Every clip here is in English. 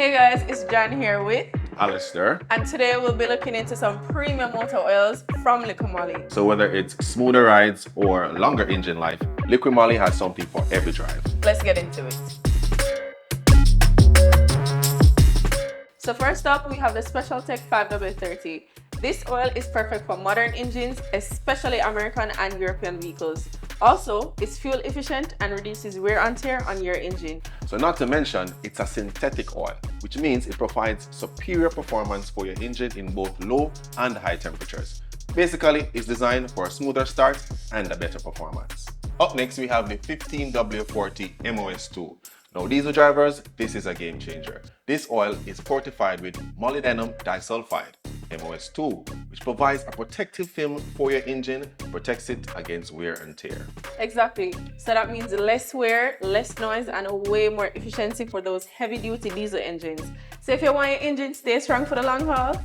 Hey guys, it's Jan here with Alistair. and today we'll be looking into some premium motor oils from Liqui Moly. So whether it's smoother rides or longer engine life, Liqui Moly has something for every drive. Let's get into it. So first up, we have the Special Tec 5W-30. This oil is perfect for modern engines, especially American and European vehicles. Also, it's fuel efficient and reduces wear and tear on your engine. So not to mention, it's a synthetic oil, which means it provides superior performance for your engine in both low and high temperatures. Basically, it's designed for a smoother start and a better performance. Up next, we have the 15W-40 MOS2. Now diesel drivers, this is a game changer. This oil is fortified with molybdenum disulfide, MOS2, which provides a protective film for your engine, protects it against wear and tear. Exactly. So that means less wear, less noise, and way more efficiency for those heavy-duty diesel engines. So if you want your engine to stay strong for the long haul,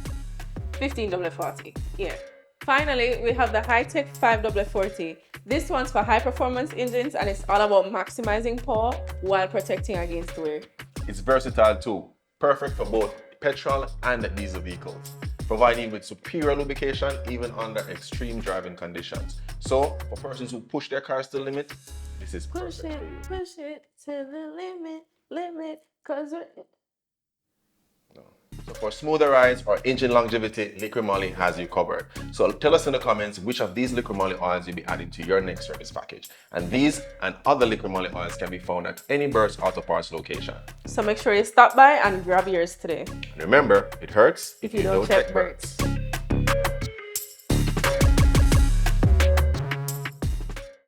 15W-40. Yeah. Finally, we have the High Tec 5W-40. This one's for high-performance engines and it's all about maximizing power while protecting against wear. It's versatile too, perfect for both petrol and diesel vehicles, providing with superior lubrication even under extreme driving conditions. So, for persons who push their cars to the limit, this is perfect for you. Push it to the limit, cause we're... So for smoother rides or engine longevity, Liqui Moly has you covered. So tell us in the comments which of these Liqui Moly oils you'll be adding to your next service package. And these and other Liqui Moly oils can be found at any Burst Auto Parts location. So make sure you stop by and grab yours today. And remember, it hurts if you don't check Burt's.